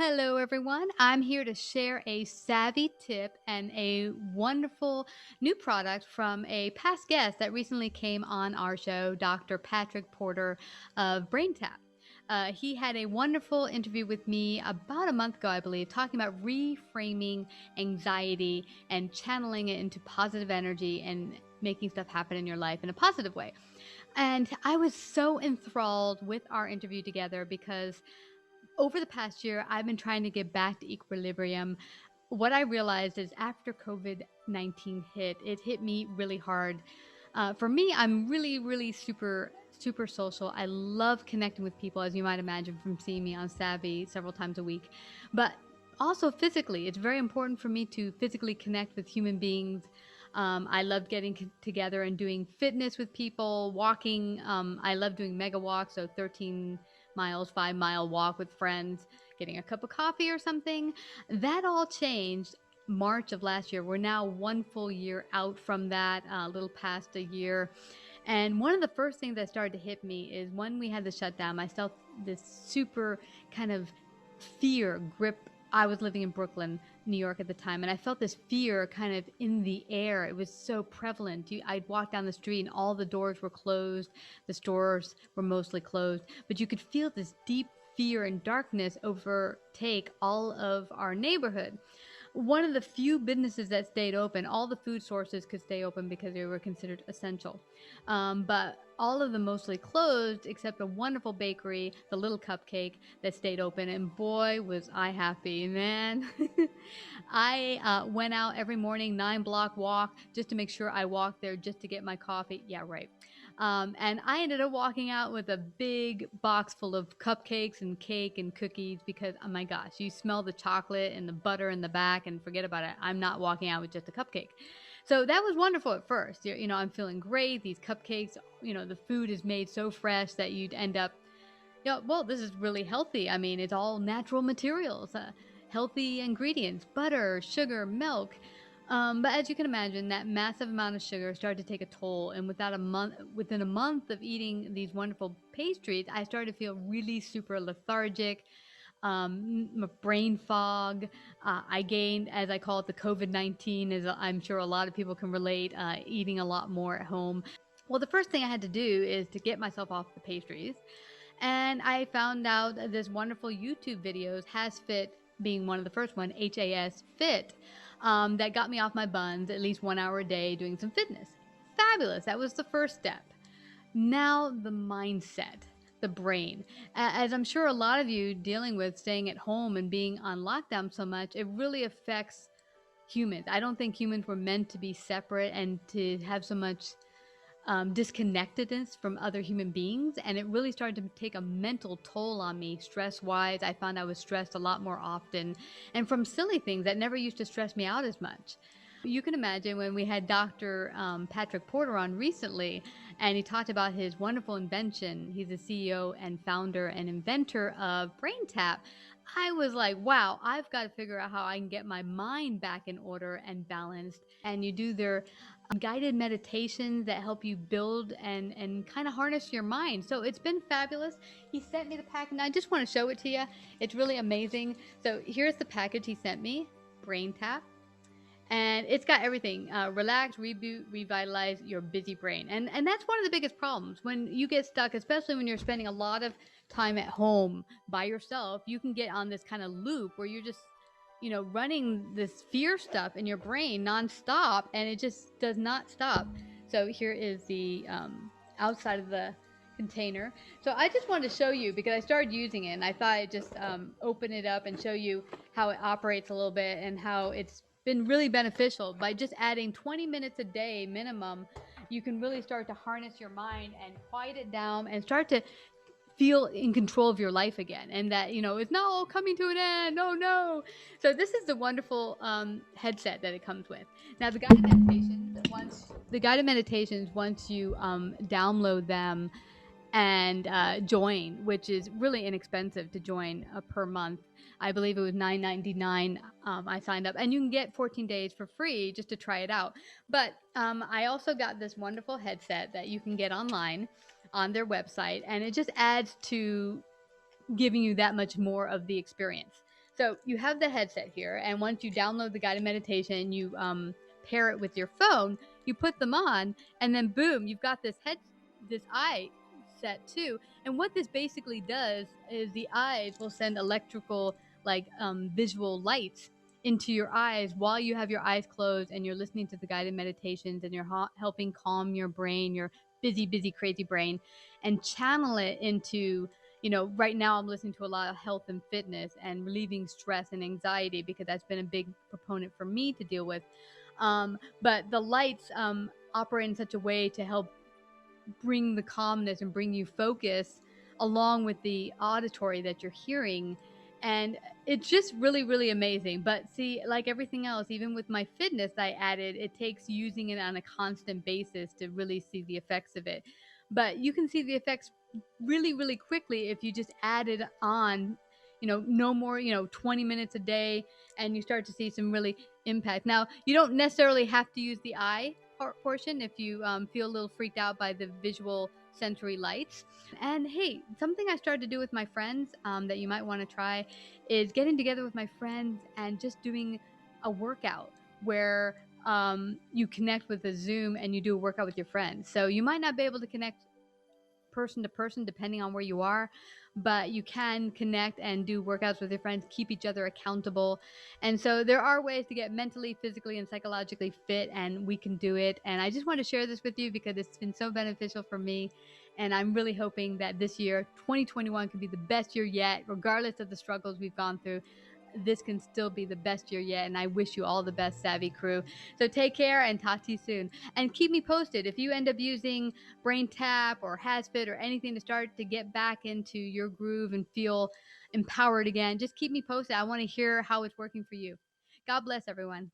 Hello, everyone. I'm here to share a savvy tip and a wonderful new product from a past guest that recently came on our show, Dr. Patrick Porter of BrainTap. He had a wonderful interview with me about a month ago, I believe, talking about reframing anxiety and channeling it into positive energy and making stuff happen in your life in a positive way. And I was so enthralled with our interview together because over the past year, I've been trying to get back to equilibrium. What I realized is after COVID-19 hit, it hit me really hard. For me, I'm really super social. I love connecting with people, as you might imagine from seeing me on Savvy several times a week. But also physically, it's very important for me to physically connect with human beings. I love getting together and doing fitness with people, walking. I love doing mega walks, so 13 miles, 5 mile walk with friends, getting a cup of coffee or something. That all changed March of last year. We're now one full year out from that, a little past a year. And one of the first things that started to hit me is when we had the shutdown, I felt this super kind of fear grip. I was living in Brooklyn, New York at the time, and I felt this fear kind of in the air. It was so prevalent. I'd walk down the street and all the doors were closed. The stores were mostly closed, but you could feel this deep fear and darkness overtake all of our neighborhood. One of the few businesses that stayed open, all the food sources could stay open because they were considered essential. But all of them mostly closed except a wonderful bakery, the Little Cupcake, that stayed open. And boy, was I happy, man. I went out every morning, 9 block walk, just to make sure I walked there just to get my coffee. Yeah, right. And I ended up walking out with a big box full of cupcakes and cake and cookies because, oh my gosh, you smell the chocolate and the butter in the back and forget about it. I'm not walking out with just a cupcake. So that was wonderful at first. I'm feeling great. These cupcakes, the food is made so fresh that you'd end up, well, this is really healthy. I mean, it's all natural materials, healthy ingredients, butter, sugar, milk. But as you can imagine, that massive amount of sugar started to take a toll, and within a month of eating these wonderful pastries, I started to feel really super lethargic, brain fog. I gained, as I call it, the COVID-19, as I'm sure a lot of people can relate, eating a lot more at home. Well, the first thing I had to do is to get myself off the pastries. And I found out this wonderful YouTube videos, Has Fit being one of the first one, HAS Fit, that got me off my buns at least 1 hour a day doing some fitness. Fabulous. That was the first step. Now the mindset, the brain. As I'm sure a lot of you dealing with staying at home and being on lockdown so much, it really affects humans. I don't think humans were meant to be separate and to have so much disconnectedness from other human beings, and it really started to take a mental toll on me stress wise. I found I was stressed a lot more often, and from silly things that never used to stress me out as much. You can imagine when we had Dr. Patrick Porter on recently, and he talked about his wonderful invention. He's the CEO and founder and inventor of BrainTap. I was like, wow, I've got to figure out how I can get my mind back in order and balanced. And you do their guided meditations that help you build and kind of harness your mind. So it's been fabulous. He sent me the package, and I just want to show it to you. It's really amazing. So here's the package he sent me, BrainTap. And it's got everything: relax, reboot, revitalize your busy brain. And that's one of the biggest problems when you get stuck, especially when you're spending a lot of time at home by yourself. You can get on this kind of loop where you're just running this fear stuff in your brain nonstop, and it just does not stop. So here is the outside of the container. So I just wanted to show you because I started using it, and I thought I'd just open it up and show you how it operates a little bit and how it's been really beneficial. By just adding 20 minutes a day minimum, you can really start to harness your mind and quiet it down and start to feel in control of your life again, and that it's not all coming to an end. Oh no. So this is the wonderful headset that it comes with. Now the guided meditations, once you download them and join, which is really inexpensive to join, per month. I believe it was $9.99. I signed up, and you can get 14 days for free just to try it out. But I also got this wonderful headset that you can get online on their website, and it just adds to giving you that much more of the experience. So you have the headset here, and once you download the guided meditation, you pair it with your phone. You put them on, and then boom, you've got this eye set too. And what this basically does is the eyes will send electrical, like visual lights into your eyes while you have your eyes closed and you're listening to the guided meditations, and you're helping calm your brain, your busy, crazy brain, and channel it into, right now I'm listening to a lot of health and fitness and relieving stress and anxiety, because that's been a big proponent for me to deal with. But the lights operate in such a way to help bring the calmness and bring you focus, along with the auditory that you're hearing. And it's just really, really amazing. But see, like everything else, even with my fitness I added, it takes using it on a constant basis to really see the effects of it. But you can see the effects really, really quickly if you just add it on, no more, 20 minutes a day, and you start to see some really impact. Now, you don't necessarily have to use the eye portion if you feel a little freaked out by the visual sensory lights. And hey, something I started to do with my friends that you might want to try is getting together with my friends and just doing a workout where you connect with a Zoom and you do a workout with your friends. So you might not be able to connect person to person depending on where you are, but you can connect and do workouts with your friends, keep each other accountable. And so there are ways to get mentally, physically, and psychologically fit, and we can do it. And I just want to share this with you because it's been so beneficial for me, and I'm really hoping that this year 2021 can be the best year yet, regardless of the struggles we've gone through. This can still be the best year yet, and I wish you all the best, Savvy crew. So take care and talk to you soon, and keep me posted if you end up using BrainTap or HasFit or anything to start to get back into your groove and feel empowered again. Just keep me posted. I want to hear how it's working for you. God bless everyone.